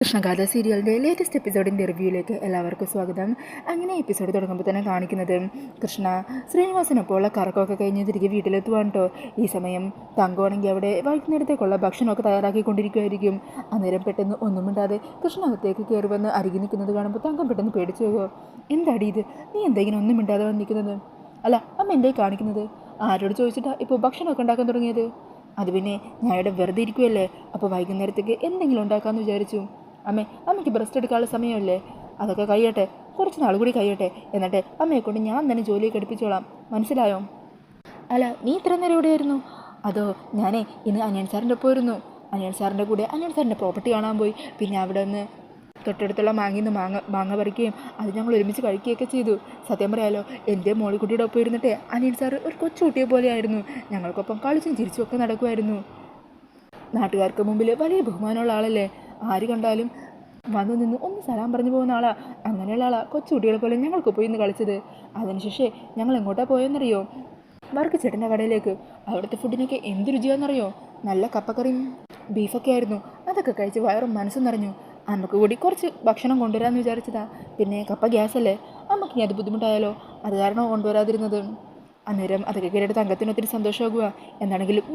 കൃഷ്ണഗാഥ സീരിയലിൻ്റെ ലേറ്റസ്റ്റ് എപ്പിസോഡിൻ്റെ റിവ്യൂയിലേക്ക് എല്ലാവർക്കും സ്വാഗതം. അങ്ങനെ എപ്പിസോഡ് തുടങ്ങുമ്പോൾ തന്നെ കാണിക്കുന്നത് കൃഷ്ണ ശ്രീനിവാസനൊപ്പമുള്ള കറക്കമൊക്കെ കഴിഞ്ഞ് തിരികെ വീട്ടിലെത്തുവാണ് കേട്ടോ. ഈ സമയം തങ്കമാണെങ്കിൽ അവിടെ വൈകുന്നേരത്തേക്കുള്ള ഭക്ഷണമൊക്കെ തയ്യാറാക്കിക്കൊണ്ടിരിക്കുമായിരിക്കും. അന്നേരം പെട്ടെന്ന് ഒന്നും മിണ്ടാതെ കൃഷ്ണ അകത്തേക്ക് കയറി വന്ന് അരികി നിൽക്കുന്നത് കാണുമ്പോൾ തങ്കം പെട്ടെന്ന് പേടിച്ചു പോകുമോ. എന്താടി ഇത്, നീ എന്തെങ്കിലും ഒന്നും മിണ്ടാതെ വന്നിരിക്കുന്നത്? അല്ല അമ്മ എന്തേ കാണിക്കുന്നത്? ആരോട് ചോദിച്ചിട്ടാ ഇപ്പോൾ ഭക്ഷണമൊക്കെ ഉണ്ടാക്കാൻ തുടങ്ങിയത്? അത് പിന്നെ ഞാൻ ഇവിടെ വെറുതെ ഇരിക്കുമല്ലേ, അപ്പോൾ വൈകുന്നേരത്തേക്ക് എന്തെങ്കിലും ഉണ്ടാക്കാമെന്ന് വിചാരിച്ചു. അമ്മയ്ക്ക് ബ്രസ്റ്റ് എടുക്കാനുള്ള സമയമല്ലേ, അതൊക്കെ കഴിയട്ടെ, കുറച്ച് നാൾ കൂടി കഴിയട്ടെ, എന്നിട്ട് അമ്മയെ കൊണ്ട് ഞാൻ തന്നെ ജോലിയൊക്കെ എടുപ്പിച്ചോളാം, മനസ്സിലായോ? അല്ല നീ ഇത്ര നേരം എവിടെയായിരുന്നു? അതോ ഞാനേ ഇന്ന് അനിയൻ സാറിൻ്റെ ഒപ്പം ഇരുന്നു. അനിയൻ സാറിൻ്റെ കൂടെ അനിയൻ സാറിൻ്റെ പ്രോപ്പർട്ടി കാണാൻ പോയി. പിന്നെ അവിടെ നിന്ന് തൊട്ടടുത്തുള്ള മാങ്ങിന്ന് മാങ്ങ പറിക്കുകയും അത് ഞങ്ങൾ ഒരുമിച്ച് കഴിക്കുകയൊക്കെ ചെയ്തു. സത്യം പറയാലോ, എൻ്റെ മോളിക്കുട്ടിയുടെ ഒപ്പം ഇരുന്നിട്ട് അനിയൻ സാറ് ഒരു കൊച്ചുകുട്ടിയെ പോലെയായിരുന്നു. ഞങ്ങൾക്കൊപ്പം കളിച്ചും ചിരിച്ചും ഒക്കെ നടക്കുമായിരുന്നു. നാട്ടുകാർക്ക് മുമ്പിൽ വലിയ ബഹുമാനമുള്ള ആളല്ലേ, ആര് കണ്ടാലും വന്നു നിന്ന് ഒന്ന് സലാം പറഞ്ഞു പോകുന്ന ആളാ. അങ്ങനെയുള്ള ആളാ കൊച്ചുകുട്ടികളെ പോലെ ഞങ്ങൾക്ക് പോയി ഇന്ന് കളിച്ചത്. അതിനുശേഷം ഞങ്ങൾ എങ്ങോട്ടാ പോയെന്നറിയോ? വർക്ക് ചേട്ടൻ്റെ കടയിലേക്ക്. അവിടുത്തെ ഫുഡിനൊക്കെ എന്ത് രുചിയാണെന്നറിയോ? നല്ല കപ്പക്കറിയും ബീഫൊക്കെ ആയിരുന്നു. അതൊക്കെ കഴിച്ച് വയറും മനസ്സും നിറഞ്ഞു. അമ്മക്ക് കൂടി കുറച്ച് ഭക്ഷണം കൊണ്ടുവരാമെന്ന് വിചാരിച്ചതാ. പിന്നെ കപ്പ ഗ്യാസല്ലേ, അമ്മക്ക് ഇനി അത് ബുദ്ധിമുട്ടായാലോ, അത് കാരണം കൊണ്ടുവരാതിരുന്നത്. അന്നേരം അതൊക്കെ കേട്ടിട്ട് തങ്കത്തിന് ഒത്തിരി സന്തോഷമാകുക. എന്താണെങ്കിലും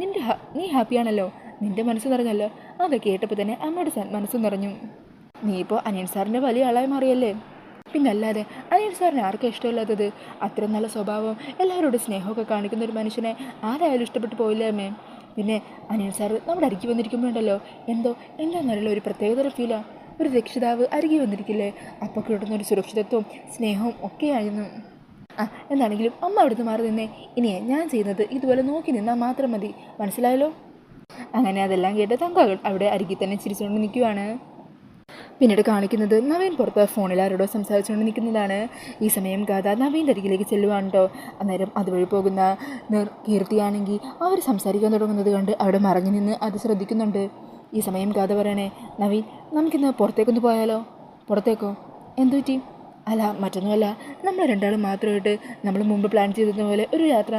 നീ ഹാപ്പിയാണല്ലോ, നിൻ്റെ മനസ്സ് നിറഞ്ഞല്ലോ. അതൊക്കെ കേട്ടപ്പോൾ തന്നെ അമ്മയുടെ മനസ്സ് നിറഞ്ഞു. നീ ഇപ്പോൾ അനിയൻ സാറിൻ്റെ വലിയ ആളായി മാറിയല്ലേ. പിന്നല്ലാതെ അനിയൻ സാറിന് ആർക്കും ഇഷ്ടമില്ലാത്തത്? അത്ര നല്ല സ്വഭാവം, എല്ലാവരോടും സ്നേഹമൊക്കെ കാണിക്കുന്ന ഒരു മനുഷ്യനെ ആരായാലും ഇഷ്ടപ്പെട്ടു പോയില്ലേ അമ്മേ? പിന്നെ അനിയൻ സാറ് നമ്മുടെ അരികി വന്നിരിക്കുമ്പോഴുണ്ടല്ലോ എന്താണെന്നറിയില്ല, ഒരു പ്രത്യേകതരം ഫീലാണ്. ഒരു രക്ഷിതാവ് അരികി വന്നിരിക്കില്ലേ, അപ്പോൾ കിട്ടുന്നൊരു സുരക്ഷിതത്വവും സ്നേഹവും ഒക്കെയായിരുന്നു. എന്താണെങ്കിലും അമ്മ അവിടുന്ന് മാറി നിന്നേ. ഇനിയേ ഞാൻ ചെയ്യുന്നത് ഇതുപോലെ നോക്കി നിന്നാൽ മാത്രം മതി, മനസ്സിലായല്ലോ? അങ്ങനെ അതെല്ലാം കേട്ട് തങ്ക അവിടെ അരികിൽ തന്നെ ചിരിച്ചുകൊണ്ട് നിൽക്കുവാണ്. പിന്നീട് കാണിക്കുന്നത് നവീൻ പുറത്ത് ഫോണിൽ ആരോടോ സംസാരിച്ചുകൊണ്ട് നിൽക്കുന്നതാണ്. ഈ സമയം ഗാഥ നവീൻ്റെ അരികിലേക്ക് ചെല്ലുവാണ് കേട്ടോ. അന്നേരം അതുവഴി പോകുന്ന കീർത്തിയാണെങ്കിൽ അവർ സംസാരിക്കാൻ തുടങ്ങുന്നത് കണ്ട് അവിടെ മറഞ്ഞു നിന്ന് അത് ശ്രദ്ധിക്കുന്നുണ്ട്. ഈ സമയം ഗാഥ പറയണേ, നവീൻ നമുക്കിന്ന് പുറത്തേക്കൊന്ന് പോയാലോ? പുറത്തേക്കോ? എന്തു പറ്റി? അല്ല മറ്റൊന്നുമല്ല, നമ്മൾ രണ്ടാളും മാത്രമായിട്ട് നമ്മൾ മുമ്പ് പ്ലാൻ ചെയ്തതുപോലെ ഒരു യാത്ര.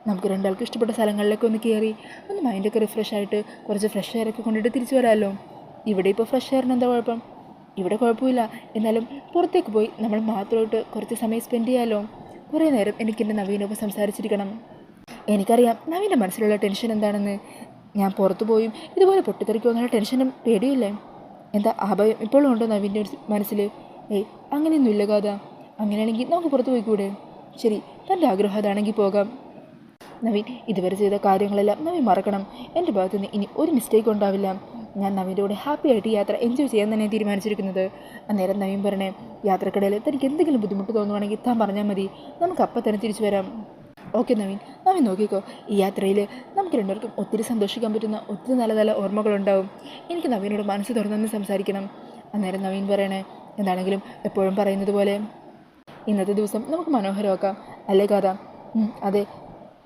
നമുക്ക് രണ്ടാൾക്ക് ഇഷ്ടപ്പെട്ട സ്ഥലങ്ങളിലൊക്കെ ഒന്ന് കയറി ഒന്ന് മൈൻഡൊക്കെ റിഫ്രഷ് ആയിട്ട് കുറച്ച് ഫ്രഷ് എയറൊക്കെ കൊണ്ടിട്ട് തിരിച്ചു വരാമല്ലോ. ഇവിടെ ഇപ്പോൾ ഫ്രഷ് എയറിന് എന്താ കുഴപ്പം? ഇവിടെ കുഴപ്പമില്ല, എന്നാലും പുറത്തേക്ക് പോയി നമ്മൾ മാത്രമായിട്ട് കുറച്ച് സമയം സ്പെൻഡ് ചെയ്യാമല്ലോ. കുറേ നേരം എനിക്കെൻ്റെ നവീനൊപ്പം സംസാരിച്ചിരിക്കണം. എനിക്കറിയാം നവീൻ്റെ മനസ്സിലുള്ള ടെൻഷൻ എന്താണെന്ന്. ഞാൻ പുറത്തു പോയും ഇതുപോലെ പൊട്ടിത്തെറിക്കുമെന്നുള്ള ടെൻഷനും പേടിയില്ലേ? എന്താ ആ ഭയം ഇപ്പോഴും ഉണ്ടോ നവീൻ്റെ മനസ്സിൽ? അങ്ങനെയൊന്നുമില്ല കഥ. അങ്ങനെയാണെങ്കിൽ നമുക്ക് പുറത്ത് പോയിക്കൂടെ? ശരി, തൻ്റെ ആഗ്രഹം അതാണെങ്കിൽ പോകാം. നവീൻ ഇതുവരെ ചെയ്ത കാര്യങ്ങളെല്ലാം നവീൻ മറക്കണം. എൻ്റെ ഭാഗത്തു നിന്ന് ഇനി ഒരു മിസ്റ്റേക്ക് ഉണ്ടാവില്ല. ഞാൻ നവീൻ്റെ കൂടെ ഹാപ്പി ആയിട്ട് യാത്ര എൻജോയ് ചെയ്യാൻ തന്നെ തീരുമാനിച്ചിരിക്കുന്നത്. അന്നേരം നവീൻ പറഞ്ഞേ, യാത്രക്കിടയിൽ തനിക്ക് എന്തെങ്കിലും ബുദ്ധിമുട്ട് തോന്നുവാണെങ്കിൽ താൻ പറഞ്ഞാൽ മതി, നമുക്ക് അപ്പം തന്നെ തിരിച്ചു വരാം. ഓക്കെ നവീൻ നോക്കിക്കോ, ഈ യാത്രയിൽ നമുക്ക് രണ്ടുപേർക്കും ഒത്തിരി സന്തോഷിക്കാൻ പറ്റുന്ന ഒത്തിരി നല്ല നല്ല ഓർമ്മകളുണ്ടാവും. എനിക്ക് നവീനോട് മനസ്സ് തുറന്നൊന്ന് സംസാരിക്കണം. അന്നേരം നവീൻ പറയണേ, എന്താണെങ്കിലും എപ്പോഴും പറയുന്നത് പോലെ ഇന്നത്തെ ദിവസം നമുക്ക് മനോഹരമാക്കാം, അല്ലേ കഥ? അതെ.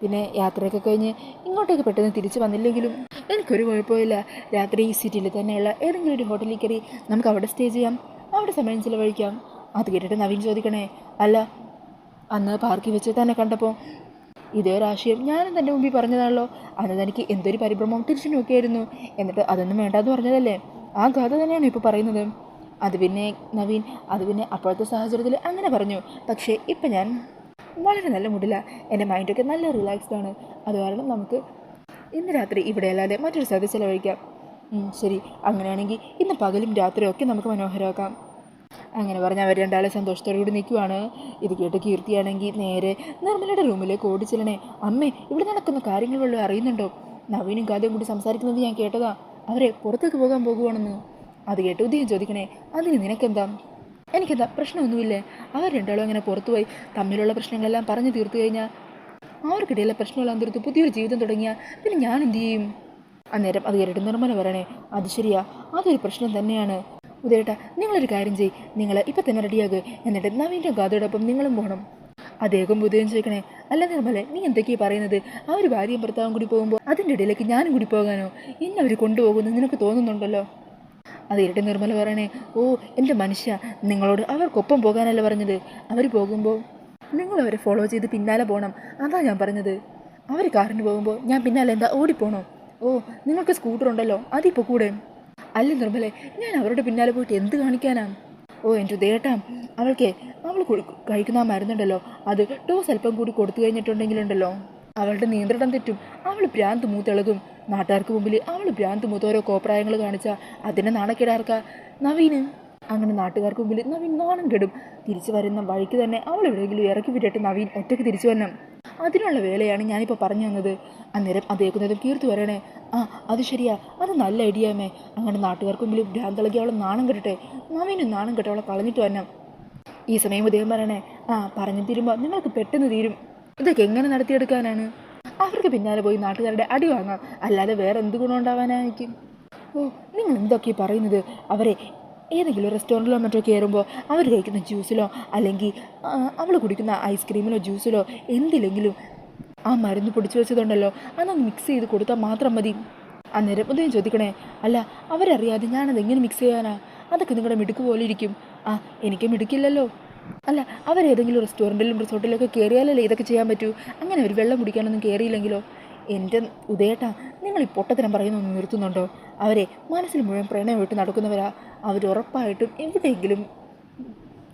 പിന്നെ യാത്രയൊക്കെ കഴിഞ്ഞ് ഇങ്ങോട്ടേക്ക് പെട്ടെന്ന് തിരിച്ചു വന്നില്ലെങ്കിലും എനിക്കൊരു കുഴപ്പമില്ല. രാത്രി ഈ സിറ്റിയിൽ തന്നെയുള്ള ഏതെങ്കിലും ഒരു ഹോട്ടലിൽ കയറി നമുക്ക് അവിടെ സ്റ്റേ ചെയ്യാം, അവിടെ സമയം ചിലവഴിക്കാം. അത് കേട്ടിട്ട് നവീൻ ചോദിക്കണേ, അല്ല അന്ന് പാർക്കിൽ വെച്ച് തന്നെ കണ്ടപ്പോൾ ഇതേ ഒരാശയം ഞാനും തൻ്റെ മുമ്പിൽ പറഞ്ഞതാണല്ലോ. അന്ന് തനിക്ക് എന്തൊരു പരിഭ്രമവും ടെൻഷനും ഒക്കെ ആയിരുന്നു. എന്നിട്ട് അതൊന്നും വേണ്ടാന്ന് പറഞ്ഞതല്ലേ? ആ കഥ തന്നെയാണ് ഇപ്പോൾ പറയുന്നത്. അത് പിന്നെ നവീൻ, അത് പിന്നെ അപ്പോഴത്തെ സാഹചര്യത്തിൽ അങ്ങനെ പറഞ്ഞു. പക്ഷേ ഇപ്പം ഞാൻ വളരെ നല്ല മൂഡില്ല, എൻ്റെ മൈൻഡൊക്കെ നല്ല റിലാക്സ്ഡ് ആണ്. അത് കാരണം നമുക്ക് ഇന്ന് രാത്രി ഇവിടെ അല്ലാതെ മറ്റൊരു സ്ഥലത്ത് ചിലവഴിക്കാം. ശരി, അങ്ങനെയാണെങ്കിൽ ഇന്ന് പകലും രാത്രിയും ഒക്കെ നമുക്ക് മനോഹരമാക്കാം. അങ്ങനെ പറഞ്ഞ് അവർ രണ്ടാളെ സന്തോഷത്തോടു കൂടി നിൽക്കുവാണ്. ഇത് കേട്ട് കീർത്തിയാണെങ്കിൽ നേരെ നിർമ്മലയുടെ റൂമിലേക്ക് ഓടിച്ചെല്ലണേ. അമ്മേ, ഇവിടെ നടക്കുന്ന കാര്യങ്ങൾ വല്ലതും അറിയുന്നുണ്ടോ? നവീനും കാര്യം കൂടി സംസാരിക്കുന്നത് ഞാൻ കേട്ടതാ, അവരെ പുറത്തേക്ക് പോകാൻ പോകുവാണെന്ന്. അത് കേട്ട് ഉദയം ചോദിക്കണേ, അതിന് നിനക്കെന്താ? എനിക്കെന്താ, പ്രശ്നമൊന്നുമില്ലേ? അവർ രണ്ടാളും അങ്ങനെ പുറത്തുപോയി തമ്മിലുള്ള പ്രശ്നങ്ങളെല്ലാം പറഞ്ഞു തീർത്തു കഴിഞ്ഞാൽ, അവർക്കിടയിലെ പ്രശ്നമെല്ലാം തീർത്ത് പുതിയൊരു ജീവിതം തുടങ്ങിയാൽ പിന്നെ ഞാൻ എന്തു ചെയ്യും? അന്നേരം അത് കേട്ടിട്ട് നിർമ്മല പറയണേ, അത് ശരിയാ, അതൊരു പ്രശ്നം തന്നെയാണ്. ഉദയേട്ടാ, നിങ്ങളൊരു കാര്യം ചെയ്യ്, നിങ്ങൾ ഇപ്പം തന്നെ റെഡിയാകുക, എന്നിട്ട് നവീൻ്റെ ഗാഥയോടൊപ്പം നിങ്ങളും പോകണം. അദ്ദേഹം ഉദയം ചോദിക്കണേ, അല്ല നിർമ്മലെ, നീ എന്തൊക്കെയാണ് പറയുന്നത്? അവർ ഭാര്യയും ഭർത്താവും കൂടി പോകുമ്പോൾ അതിൻ്റെ ഇടയിലേക്ക് ഞാനും കൂടി പോകാനോ? എന്നെ അവർ കൊണ്ടുപോകുമെന്ന് നിനക്ക് തോന്നുന്നുണ്ടല്ലോ? അത് കേട്ട് നിർമ്മല പറയണേ, ഓ എൻ്റെ മനുഷ്യ, നിങ്ങളോട് അവർക്കൊപ്പം പോകാനല്ല പറഞ്ഞത്. അവർ പോകുമ്പോൾ നിങ്ങളവരെ ഫോളോ ചെയ്ത് പിന്നാലെ പോകണം, അതാ ഞാൻ പറഞ്ഞത്. അവർ കാറിന് പോകുമ്പോൾ ഞാൻ പിന്നാലെ എന്താ ഓടിപ്പോണോ? ഓ, നിങ്ങൾക്ക് സ്കൂട്ടർ ഉണ്ടല്ലോ, അതിപ്പോൾ കൂടെ. അല്ല നിർമ്മലെ, ഞാൻ അവരുടെ പിന്നാലെ പോയിട്ട് എന്ത് കാണിക്കാനാ? ഓ എൻ്റെ ദേട്ടാ, അവൾ കഴിക്കുന്ന ആ മരുന്നുണ്ടല്ലോ, അത് ഡോസ് അല്പം കൂടി കൊടുത്തു കഴിഞ്ഞിട്ടുണ്ടെങ്കിലുണ്ടല്ലോ അവളുടെ നിയന്ത്രണം തെറ്റും. അവൾ ഭ്രാന്ത് മൂത്തിളകും. നാട്ടുകാർക്ക് മുമ്പിൽ അവൾ ഭ്രാന്ത് മൂത്ത് ഓരോ കോപ്രായങ്ങൾ കാണിച്ചാൽ അതിനെ നാണക്കേടാർക്കാ? നവീന്. അങ്ങനെ നാട്ടുകാർക്ക് മുമ്പിൽ നവീൻ നാണം കെടും. തിരിച്ചു വരുന്ന വഴിക്ക് തന്നെ അവൾ എവിടെയെങ്കിലും ഇറക്കി വിട്ടിട്ട് നവീൻ ഒറ്റയ്ക്ക് തിരിച്ചു വരണം. അതിനുള്ള വേലയാണ് ഞാനിപ്പോൾ പറഞ്ഞു തന്നത്. അന്നേരം അതേക്കുന്നതും കീർത്തു പറയണേ, ആ അത് ശരിയാ, അത് നല്ല ഐഡിയാമേ. അങ്ങനെ നാട്ടുകാർക്ക് മുമ്പിൽ ഭ്രാന്തളകി അവളെ നാണം കെട്ടട്ടെ, നവീനും നാണം കെട്ടെ അവളെ കളഞ്ഞിട്ട് വരണം. ഈ സമയം ഉദയം പറയണേ, ആ പറഞ്ഞു തീരുമ്പോൾ നിങ്ങൾക്ക് പെട്ടെന്ന് തീരും. ഇതൊക്കെ എങ്ങനെ നടത്തിയെടുക്കാനാണ്? അവർക്ക് പിന്നാലെ പോയി നാട്ടുകാരുടെ അടി വാങ്ങാം, അല്ലാതെ വേറെ എന്ത് ഗുണം ഉണ്ടാവാനായിരിക്കും? ഓ നിങ്ങൾ എന്തൊക്കെയാണ് പറയുന്നത്? അവരെ ഏതെങ്കിലും റെസ്റ്റോറൻറ്റിലോ മറ്റോ കയറുമ്പോൾ അവർ കഴിക്കുന്ന ജ്യൂസിലോ അല്ലെങ്കിൽ അവൾ കുടിക്കുന്ന ഐസ്ക്രീമിലോ ജ്യൂസിലോ എന്തില്ലെങ്കിലും ആ മരുന്ന് പൊടിച്ചു വെച്ചതുണ്ടല്ലോ, അതൊന്ന് മിക്സ് ചെയ്ത് കൊടുത്താൽ മാത്രം മതി. അന്നേരം ഉദയം ചോദിക്കണേ, അല്ല അവരറിയാതെ ഞാനതെങ്ങനെ മിക്സ് ചെയ്യാനാ? അതൊക്കെ നിങ്ങളുടെ മിടുക്ക് പോലെ ഇരിക്കും. ആ എനിക്ക് മിടുക്കില്ലല്ലോ. അല്ല അവരേതെങ്കിലും റെസ്റ്റോറൻറ്റിലും റിസോർട്ടിലൊക്കെ കയറിയാലല്ലേ ഇതൊക്കെ ചെയ്യാൻ പറ്റൂ. അങ്ങനെ ഒരു വെള്ളം കുടിക്കാനൊന്നും കയറിയില്ലെങ്കിലോ? എൻ്റെ ഉദയേട്ടാ, നിങ്ങൾ ഈ പൊട്ടത്തരം പറയുന്നൊന്നും നിർത്തുന്നുണ്ടോ? അവരെ മനസ്സിൽ മുഴുവൻ പ്രണയമായിട്ട് നടക്കുന്നവരാ. അവരുറപ്പായിട്ടും എവിടെയെങ്കിലും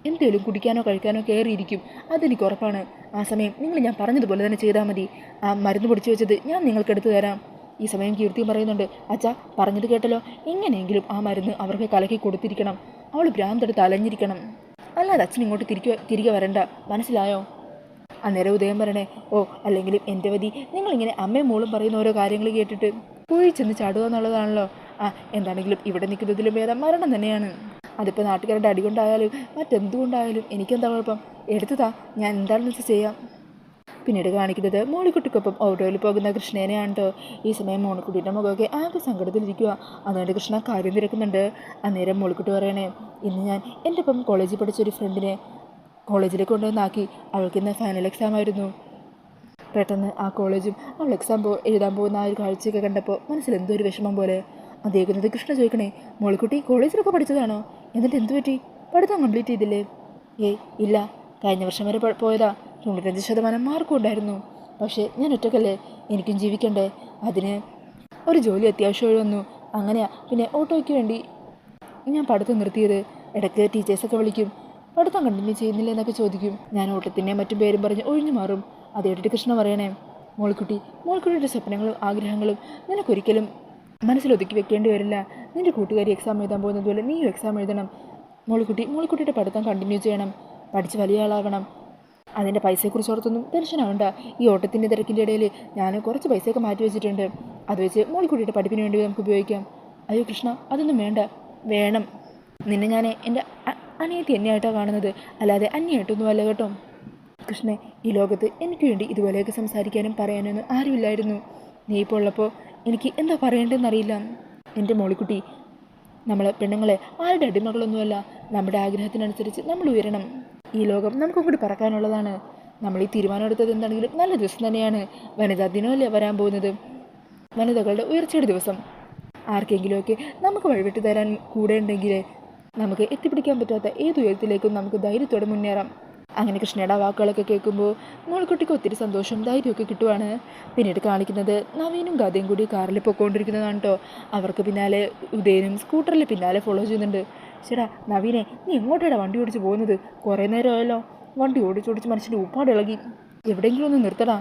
എന്തെങ്കിലും കുടിക്കാനോ കഴിക്കാനോ കയറിയിരിക്കും, അതെനിക്ക് ഉറപ്പാണ്. ആ സമയം നിങ്ങൾ ഞാൻ പറഞ്ഞതുപോലെ തന്നെ ചെയ്താൽ മതി. ആ മരുന്ന് പൊടിച്ചു വെച്ചത് ഞാൻ നിങ്ങൾക്കെടുത്ത് തരാം. ഈ സമയം കീർത്തിയും പറയുന്നുണ്ട്, അച്ഛാ പറഞ്ഞത് കേട്ടല്ലോ, എങ്ങനെയെങ്കിലും ആ മരുന്ന് അവർക്ക് കലക്കി കൊടുത്തിരിക്കണം. അവൾ ഭ്രാന്തെടുത്ത് അലഞ്ഞിരിക്കണം, അല്ലാതെ അച്ഛൻ ഇങ്ങോട്ട് തിരികെ വരണ്ട, മനസ്സിലായോ? അന്നേരം ഉദയം പറയണേ, ഓ അല്ലെങ്കിലും എൻ്റെ വതി നിങ്ങളിങ്ങനെ അമ്മയും മോളും പറയുന്ന ഓരോ കാര്യങ്ങൾ കേട്ടിട്ട് പോയി ചെന്ന് ചാടുക എന്നുള്ളതാണല്ലോ. ആ എന്താണെങ്കിലും ഇവിടെ നിൽക്കുന്നതിലും ഭേദം മരണം തന്നെയാണ്. അതിപ്പോൾ നാട്ടുകാരുടെ അടികൊണ്ടായാലും മറ്റെന്തുകൊണ്ടായാലും എനിക്കെന്താ കുഴപ്പം? എടുത്തതാ, ഞാൻ എന്താണെന്ന് വെച്ചാൽ ചെയ്യാം. പിന്നീട് കാണിക്കുന്നത് മോളിക്കുട്ടിക്കൊപ്പം ഓട്ടോയിൽ പോകുന്ന കൃഷ്ണേനെയാണ് കേട്ടോ. ഈ സമയം മോളിക്കുട്ടിയുടെ മുഖമൊക്കെ ആകെ സങ്കടത്തിലിരിക്കുക. അതുകൊണ്ട് കൃഷ്ണ കാര്യം തിരക്കുന്നുണ്ട്. അന്നേരം മോളിക്കുട്ടി പറയണേ, ഇന്ന് ഞാൻ എൻ്റെ ഒപ്പം കോളേജിൽ പഠിച്ചൊരു ഫ്രണ്ടിനെ കോളേജിലേക്ക് കൊണ്ടുവന്നാക്കി. അവൾക്ക് ഇന്ന് ഫൈനൽ എക്സാം ആയിരുന്നു. പെട്ടെന്ന് ആ കോളേജും അവൾ എക്സാം എഴുതാൻ പോകുന്ന ആ ഒരു കാഴ്ചയൊക്കെ കണ്ടപ്പോൾ മനസ്സിൽ എന്തോ ഒരു വിഷമം പോലെ. അതേക്കുന്നത് കൃഷ്ണ ചോദിക്കണേ, മോളിക്കുട്ടി കോളേജിലൊക്കെ പഠിച്ചതാണോ? എന്നിട്ട് എന്തു പറ്റി? പഠിത്തം കംപ്ലീറ്റ് ചെയ്തില്ലേ? ഏയ് ഇല്ല, കഴിഞ്ഞ വർഷം വരെ പോയതാ. 95% മാർക്കും ഉണ്ടായിരുന്നു. പക്ഷേ ഞാൻ ഒറ്റക്കല്ലേ, എനിക്കും ജീവിക്കണ്ടേ. അതിന് ഒരു ജോലി അത്യാവശ്യമായി വന്നു. അങ്ങനെയാ പിന്നെ ഓട്ടോയ്ക്ക് വേണ്ടി ഞാൻ പഠിത്തം നിർത്തിയത്. ഇടയ്ക്ക് ടീച്ചേഴ്സൊക്കെ വിളിക്കും, പഠിത്തം കണ്ടിന്യൂ ചെയ്യുന്നില്ല എന്നൊക്കെ ചോദിക്കും. ഞാൻ ഓട്ടത്തിൻ്റെ മറ്റും പേരും പറഞ്ഞ് ഒഴിഞ്ഞു മാറും. അതേറ്റിട്ട് കൃഷ്ണ പറയണേ, മോൾക്കുട്ടിയുടെ സ്വപ്നങ്ങളും ആഗ്രഹങ്ങളും നിനക്കൊരിക്കലും മനസ്സിലൊതുക്കി വെക്കേണ്ടി വരില്ല. നിൻ്റെ കൂട്ടുകാരി എക്സാം എഴുതാൻ പോകുന്നത് പോലെ നീയും എക്സാം എഴുതണം. മോളിക്കുട്ടിയുടെ പഠിത്തം കണ്ടിന്യൂ ചെയ്യണം, പഠിച്ച് വലിയ ആളാകണം. അതിൻ്റെ പൈസയെക്കുറിച്ച് ഓർത്തൊന്നും ടെൻഷൻ ആവണ്ട. ഈ ഓട്ടത്തിൻ്റെ തിരക്കിൻ്റെ ഇടയിൽ ഞാൻ കുറച്ച് പൈസയൊക്കെ മാറ്റി വെച്ചിട്ടുണ്ട്. അത് വെച്ച് മോളിക്കുട്ടിയുടെ പഠിപ്പിന് വേണ്ടി നമുക്ക് ഉപയോഗിക്കാം. അയ്യോ കൃഷ്ണ, അതൊന്നും വേണ്ട. വേണം. നിന്നെ ഞാൻ എൻ്റെ അനിയത്തി എന്നെയായിട്ടാണ് കാണുന്നത്, അല്ലാതെ അന്യായിട്ടൊന്നും അല്ല കേട്ടോ. കൃഷ്ണ, ഈ ലോകത്ത് എനിക്ക് വേണ്ടി ഇതുപോലെയൊക്കെ സംസാരിക്കാനും പറയാനൊന്നും ആരുമില്ലായിരുന്നു. നീ ഇപ്പോൾ ഉള്ളപ്പോൾ എനിക്ക് എന്താ പറയേണ്ടതെന്നറിയില്ല. എൻ്റെ മോളിക്കുട്ടി, നമ്മൾ പെണ്ണുങ്ങളെ ആരുടെ അടിമകളൊന്നുമല്ല. നമ്മുടെ ആഗ്രഹത്തിനനുസരിച്ച് നമ്മൾ ഉയരണം. ഈ ലോകം നമുക്കും കൂടി പറക്കാനുള്ളതാണ്. നമ്മൾ ഈ തീരുമാനം എടുത്തത് എന്താണെങ്കിലും നല്ല ദിവസം തന്നെയാണ്. വനിതാ ദിനമല്ലേ വരാൻ പോകുന്നത്, വനിതകളുടെ ഉയർച്ചയുടെ ദിവസം. ആർക്കെങ്കിലുമൊക്കെ നമുക്ക് വഴിവിട്ട് തരാൻ കൂടെ ഉണ്ടെങ്കിൽ നമുക്ക് എത്തിപ്പിടിക്കാൻ പറ്റാത്ത ഏത് ഉയരത്തിലേക്കും നമുക്ക് ധൈര്യത്തോടെ മുന്നേറാം. അങ്ങനെ കൃഷ്ണയുടെ വാക്കുകളൊക്കെ കേൾക്കുമ്പോൾ മോൾക്കുട്ടിക്ക് ഒത്തിരി സന്തോഷവും ധൈര്യമൊക്കെ കിട്ടുവാണ്. പിന്നീട് കാണിക്കുന്നത് നവീനും ഗാഥയും കൂടി കാറിൽ പൊയ്ക്കൊണ്ടിരിക്കുന്നതാണ് കേട്ടോ. അവർക്ക് പിന്നാലെ ഉദയനും സ്കൂട്ടറിൽ പിന്നാലെ ഫോളോ ചെയ്യുന്നുണ്ട്. ചേട്ടാ നവീനെ, നീ എങ്ങോട്ടാണ് വണ്ടി ഓടിച്ച് പോകുന്നത്? കുറേ നേരമായല്ലോ. വണ്ടി ഓടിച്ചോടിച്ച് മനുഷ്യൻ്റെ ഉപ്പാട് ഇളകി. എവിടെയെങ്കിലും ഒന്ന് നിർത്തടാ.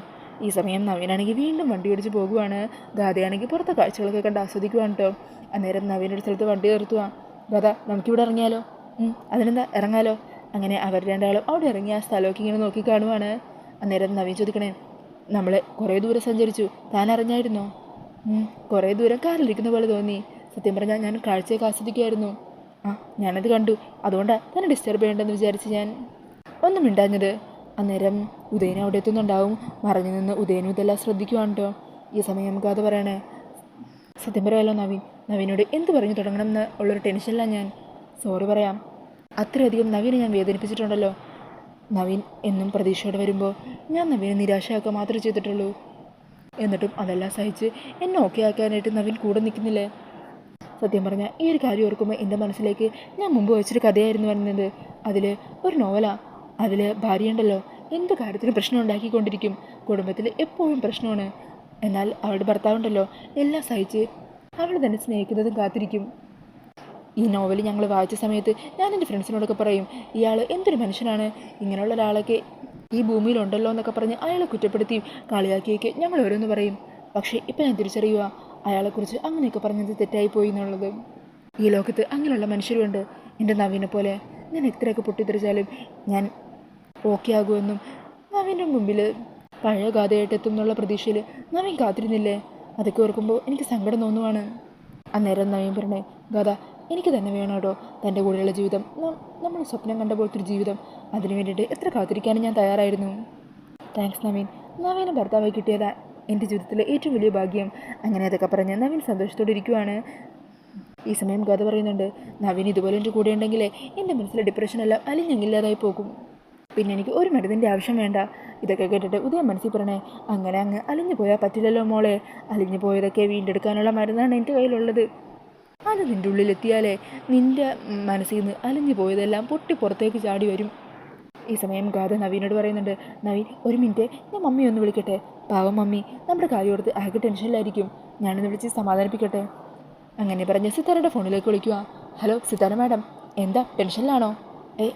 ഈ സമയം നവീനാണെങ്കിൽ വീണ്ടും വണ്ടി ഓടിച്ച് പോകുവാണ്. ഗാഥയാണെങ്കിൽ പുറത്തെ കാഴ്ചകളൊക്കെ കണ്ട് ആസ്വദിക്കുവാണ് കേട്ടോ. അന്നേരം നവീനൊരു സ്ഥലത്ത് വണ്ടി നിർത്തുക. ഗാഥ, നമുക്കിവിടെ ഇറങ്ങിയാലോ? അതിനെന്താ, ഇറങ്ങാലോ. അങ്ങനെ അവർ രണ്ടാളും അവിടെ ഇറങ്ങി ആ സ്ഥലമൊക്കെ ഇങ്ങനെ നോക്കി കാണുവാണ്. അന്നേരം നവീൻ ചോദിക്കണേ, നമ്മൾ കുറേ ദൂരം സഞ്ചരിച്ചു, താൻ അറിഞ്ഞായിരുന്നോ? കുറേ ദൂരം കാറിലിരിക്കുന്ന പോലെ തോന്നി. സത്യം പറഞ്ഞാൽ ഞാൻ കാഴ്ചയൊക്കെ ആസ്വദിക്കുമായിരുന്നു. ആ ഞാനത് കണ്ടു, അതുകൊണ്ടാണ് തന്നെ ഡിസ്റ്റർബ് ചെയ്യേണ്ടെന്ന് വിചാരിച്ച് ഞാൻ ഒന്നും മിണ്ടാഞ്ഞത്. അന്നേരം ഉദയനെ അവിടെ എത്തുന്നുണ്ടാവും. മറഞ്ഞു നിന്ന് ഉദയനും ഇതെല്ലാം ശ്രദ്ധിക്കുവാണ് കേട്ടോ. ഈ സമയം നമുക്ക് അത് പറയണേ, സത്യം പറയാമല്ലോ നവീനോട് എന്ത് പറഞ്ഞു തുടങ്ങണം എന്ന് ഉള്ളൊരു ടെൻഷനിലാണ് ഞാൻ. സോറി പറയാം, അത്രയധികം നവീനെ ഞാൻ വേദനിപ്പിച്ചിട്ടുണ്ടല്ലോ. നവീൻ എന്നും പ്രതീക്ഷയോടെ വരുമ്പോൾ ഞാൻ നവീനെ നിരാശയാക്കുക മാത്രമേ ചെയ്തിട്ടുള്ളൂ. എന്നിട്ടും അതെല്ലാം സഹിച്ച് എന്നെ ഓക്കെ ആക്കാനായിട്ട് നവീൻ കൂടെ നിൽക്കുന്നില്ലേ. സത്യം പറഞ്ഞാൽ ഈ ഒരു കാര്യം ഓർക്കുമ്പോൾ എൻ്റെ മനസ്സിലേക്ക് ഞാൻ മുമ്പ് വെച്ചൊരു കഥയായിരുന്നു വരുന്നത്. അതിൽ ഒരു നോവലാണ്. അതിൽ ഭാര്യയുണ്ടല്ലോ, എന്ത് കാര്യത്തിനും പ്രശ്നം ഉണ്ടാക്കിക്കൊണ്ടിരിക്കും. കുടുംബത്തിൽ എപ്പോഴും പ്രശ്നമാണ്. എന്നാൽ അവളുടെ ഭർത്താവുണ്ടല്ലോ, എല്ലാം സഹിച്ച് അവൾ തന്നെ സ്നേഹിക്കുന്നതും കാത്തിരിക്കും. ഈ നോവൽ ഞങ്ങൾ വായിച്ച സമയത്ത് ഞാൻ എൻ്റെ ഫ്രണ്ട്സിനോടൊക്കെ പറയും, ഇയാൾ എന്തൊരു മനുഷ്യനാണ്, ഇങ്ങനെയുള്ള ഒരാളൊക്കെ ഈ ഭൂമിയിലുണ്ടല്ലോ എന്നൊക്കെ പറഞ്ഞ് അയാളെ കുറ്റപ്പെടുത്തിയും കളിയാക്കിയൊക്കെ ഞങ്ങൾ ഓരോന്ന് പറയും. പക്ഷേ ഇപ്പം ഞാൻ തിരിച്ചറിയുക, അയാളെക്കുറിച്ച് അങ്ങനെയൊക്കെ പറഞ്ഞത് തെറ്റായിപ്പോയി എന്നുള്ളത്. ഈ ലോകത്ത് അങ്ങനെയുള്ള മനുഷ്യരുണ്ട്. എൻ്റെ നവീനെ പോലെ ഞാൻ എത്രയൊക്കെ പൊട്ടിത്തെറിച്ചാലും ഞാൻ ഓക്കെ ആകുമെന്നും നവീൻ്റെ മുമ്പിൽ പഴയ ഗാഥയായിട്ട് എത്തും എന്നുള്ള പ്രതീക്ഷയിൽ നവീൻ കാത്തിരുന്നില്ലേ. അതൊക്കെ ഓർക്കുമ്പോൾ എനിക്ക് സങ്കടം തോന്നുവാണ്. അന്നേരം നവീൻ പറഞ്ഞേ, ഗാഥ എനിക്ക് തന്നെ വേണം കേട്ടോ തൻ്റെ കൂടെയുള്ള ജീവിതം, നമ്മൾ സ്വപ്നം കണ്ട പോലത്തെ ഒരു ജീവിതം. അതിനു വേണ്ടിയിട്ട് എത്ര കാത്തിരിക്കാനും ഞാൻ തയ്യാറായിരുന്നു. താങ്ക്സ് നവീൻ, നവീനെ ഭർത്താവായി കിട്ടിയതാ എൻ്റെ ജീവിതത്തിലെ ഏറ്റവും വലിയ ഭാഗ്യം. അങ്ങനെ അതൊക്കെ പറഞ്ഞ് നവീൻ സന്തോഷത്തോടെ ഇരിക്കുവാണ്. ഈ സമയം ഗാഥ പറയുന്നുണ്ട്, നവീൻ ഇതുപോലെ എൻ്റെ കൂടെ ഉണ്ടെങ്കിലേ എൻ്റെ മനസ്സിലെ ഡിപ്രഷനെല്ലാം അലിഞ്ഞങ്ങില്ലാതായി പോകും. പിന്നെ എനിക്ക് ഒരു മരുന്നിൻ്റെ ആവശ്യം വേണ്ട. ഇതൊക്കെ കേട്ടിട്ട് ഉദയം മനസ്സിൽ പറയണേ, അങ്ങനെ അങ്ങ് അലിഞ്ഞു പോയാൽ പറ്റില്ലല്ലോ മോളെ. അലിഞ്ഞു പോയതൊക്കെ വീണ്ടെടുക്കാനുള്ള മരുന്നാണ് എൻ്റെ കയ്യിലുള്ളത്. അത് നിൻ്റെ ഉള്ളിലെത്തിയാലേ നിൻ്റെ മനസ്സിൽ നിന്ന് അലിഞ്ഞു പോയതെല്ലാം പൊട്ടി പുറത്തേക്ക് ചാടി വരും. ഈ സമയം ഗാഥ നവീനോട് പറയുന്നുണ്ട്, നവീൻ ഒരു മിനിറ്റ്, ഞാൻ മമ്മിയെ ഒന്ന് വിളിക്കട്ടെ. പാവം മമ്മി നമ്മുടെ കാര്യം ഓർത്ത് ആകെ ടെൻഷനിലായിരിക്കും. ഞാനൊന്ന് വിളിച്ച് സമാധാനിപ്പിക്കട്ടെ. അങ്ങനെ പറഞ്ഞ് സിത്താരയുടെ ഫോണിലേക്ക് വിളിക്കുക. ഹലോ സിത്താര മാഡം, എന്താ ടെൻഷനിലാണോ?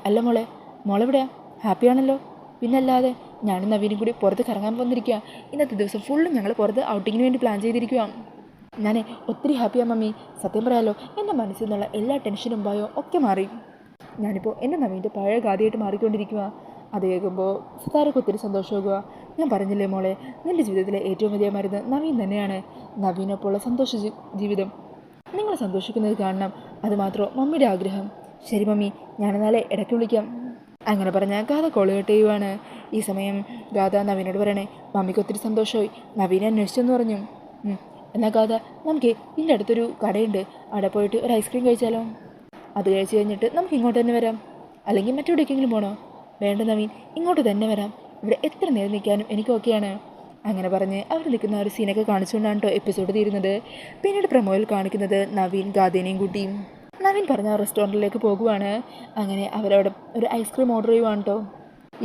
അല്ല മോളെ, മോളെവിടെയാ? ഹാപ്പിയാണല്ലോ. പിന്നല്ലാതെ, ഞാനും നവീനും കൂടി പുറത്ത് കറങ്ങാൻ വന്നിരിക്കുക. ഇന്നത്തെ ദിവസം ഫുള്ളും ഞങ്ങൾ പുറത്ത് ഔട്ടിങ്ങിന് വേണ്ടി പ്ലാൻ ചെയ്തിരിക്കുക. ഞാൻ ഒത്തിരി ഹാപ്പിയാണ് മമ്മി. സത്യം പറയാലോ, എൻ്റെ മനസ്സിൽ നിന്നുള്ള എല്ലാ ടെൻഷനും ഭയവും ഒക്കെ മാറി. ഞാനിപ്പോൾ എൻ്റെ നവീൻ്റെ പഴയ ഗാഥയായിട്ട് മാറിക്കൊണ്ടിരിക്കുക. അത് കേൾക്കുമ്പോൾ സിത്താരക്ക് ഒത്തിരി സന്തോഷമാകുക. ഞാൻ പറഞ്ഞില്ലേ മോളെ, നിൻ്റെ ജീവിതത്തിലെ ഏറ്റവും വലിയ മരുന്ന് നവീൻ തന്നെയാണ്. നവീനൊപ്പമുള്ള സന്തോഷ ജീവിതം നിങ്ങൾ സന്തോഷിക്കുന്നത് കാണണം. അതുമാത്രമോ മമ്മിയുടെ ആഗ്രഹം. ശരി മമ്മി, ഞാനെന്നാലേ ഇടയ്ക്ക് വിളിക്കാം. അങ്ങനെ പറഞ്ഞാൽ ഗാഥ കോൾ കട്ട് ചെയ്യുവാണ്. ഈ സമയം ഗാഥ നവീനോട് പറയണേ, മമ്മിക്ക് ഒത്തിരി സന്തോഷമായി, നവീനെ അന്വേഷിച്ചെന്ന് പറഞ്ഞു. എന്നാൽ ഗാഥ, നമുക്ക് ഇതിൻ്റെ അടുത്തൊരു കടയുണ്ട്, അവിടെ പോയിട്ട് ഒരു ഐസ്ക്രീം കഴിച്ചാലോ? അത് കഴിച്ച് കഴിഞ്ഞിട്ട് നമുക്ക് ഇങ്ങോട്ട് തന്നെ വരാം. അല്ലെങ്കിൽ മറ്റെവിടേക്കെങ്കിലും പോകണോ? വേണ്ട നവീൻ, ഇങ്ങോട്ട് തന്നെ വരാം. ഇവിടെ എത്ര നേരം നിൽക്കാനും എനിക്ക് ഓക്കെയാണ്. അങ്ങനെ പറഞ്ഞ് അവർ നിൽക്കുന്ന ഒരു സീനൊക്കെ കാണിച്ചുകൊണ്ടാണ് കേട്ടോ എപ്പിസോഡ് തീരുന്നത്. പിന്നീട് പ്രമോയിൽ കാണിക്കുന്നത് നവീൻ ഗാഥേനെയും കൂട്ടിയും നവീൻ പറഞ്ഞ റെസ്റ്റോറൻറ്റിലേക്ക് പോകുവാണ്. അങ്ങനെ അവരവിടെ ഒരു ഐസ്ക്രീം ഓർഡർ ചെയ്യുവാണ് കേട്ടോ.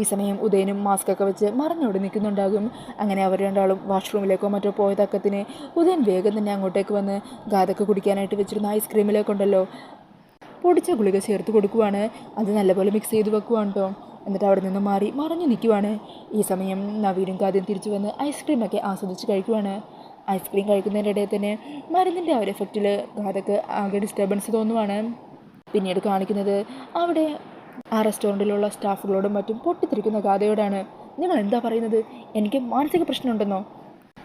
ഈ സമയം ഉദയനും മാസ്കൊക്കെ വെച്ച് മറഞ്ഞവിടെ നിൽക്കുന്നുണ്ടാകും. അങ്ങനെ അവർ രണ്ടാളും വാഷ്റൂമിലേക്കോ മറ്റോ പോയ തക്കത്തിന് ഉദയൻ വേഗം തന്നെ അങ്ങോട്ടേക്ക് വന്ന് ഗാഥക്ക് കുടിക്കാനായിട്ട് വെച്ചിരുന്ന ഐസ്ക്രീമിലേക്കുണ്ടല്ലോ പൊടിച്ച ഗുളിക ചേർത്ത് കൊടുക്കുവാണ്. അത് നല്ലപോലെ മിക്സ് ചെയ്ത് വെക്കുവാണ് കേട്ടോ. എന്നിട്ട് അവിടെ നിന്ന് മാറി മറഞ്ഞു നിൽക്കുവാണ്. ഈ സമയം നവീനും ഗാഥയും തിരിച്ചു വന്ന് ഐസ്ക്രീമൊക്കെ ആസ്വദിച്ച് കഴിക്കുവാണ്. ഐസ്ക്രീം കഴിക്കുന്നതിൻ്റെ ഇടയിൽ തന്നെ മരുന്നിൻ്റെ ആ ഒരു എഫക്റ്റിൽ ഗാഥക്ക് ആകെ ഡിസ്റ്റർബൻസ് തോന്നുവാണ്. പിന്നീട് കാണിക്കുന്നത് അവിടെ ആ റെസ്റ്റോറൻറ്റിലുള്ള സ്റ്റാഫുകളോടും മറ്റും പൊട്ടിത്തെറിക്കുന്ന ഗാഥയോടാണ്. നിങ്ങൾ എന്താ പറയുന്നത്? എനിക്ക് മാനസിക പ്രശ്നമുണ്ടെന്നോ?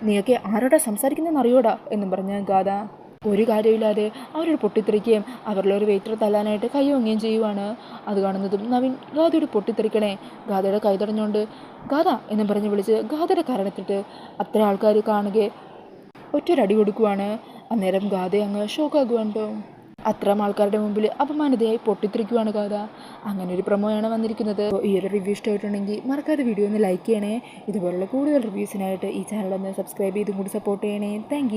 നീയൊക്കെ ആരോടാ സംസാരിക്കുന്നതെന്ന് അറിയോടാ എന്നും പറഞ്ഞ് ഗാഥ ഒരു കാര്യമില്ലാതെ അവരോട് പൊട്ടിത്തെറിക്കുകയും അവരിലൊരു ഒരു വെയിറ്റർ തല്ലാനായിട്ട് കൈ വാങ്ങുകയും ചെയ്യുവാണ്. അത് കാണുന്നതും നവീൻ ഗാഥയോട് പൊട്ടിത്തെറിക്കണേ, ഗാഥയുടെ കൈ തടഞ്ഞുകൊണ്ട് ഗാഥ എന്നും പറഞ്ഞ് വിളിച്ച് ഗാഥയുടെ കാരണത്തിട്ട് അത്ര ആൾക്കാർ കാണുകയെ ഒറ്റൊരടി കൊടുക്കുവാണ്. അന്നേരം ഗാഥ അങ്ങ് ഷോക്കാകുവാണ്ടോ. അത്രയും ആൾക്കാരുടെ മുമ്പിൽ അപമാനിതയായി പൊട്ടിത്തെറിക്കുവാണ് ഗാഥ. അങ്ങനെ ഒരു പ്രൊമോയാണ് വന്നിരിക്കുന്നത്. ഈ ഒരു റിവ്യൂ ഇഷ്ടമായിട്ടുണ്ടെങ്കിൽ മറക്കാതെ വീഡിയോ ഒന്ന് ലൈക്ക് ചെയ്യണേ. ഇതുപോലുള്ള കൂടുതൽ റിവ്യൂസിനായിട്ട് ഈ ചാനൽ ഒന്ന് സബ്സ്ക്രൈബ് ചെയ്തും കൂടി സപ്പോർട്ട് ചെയ്യണേ. താങ്ക്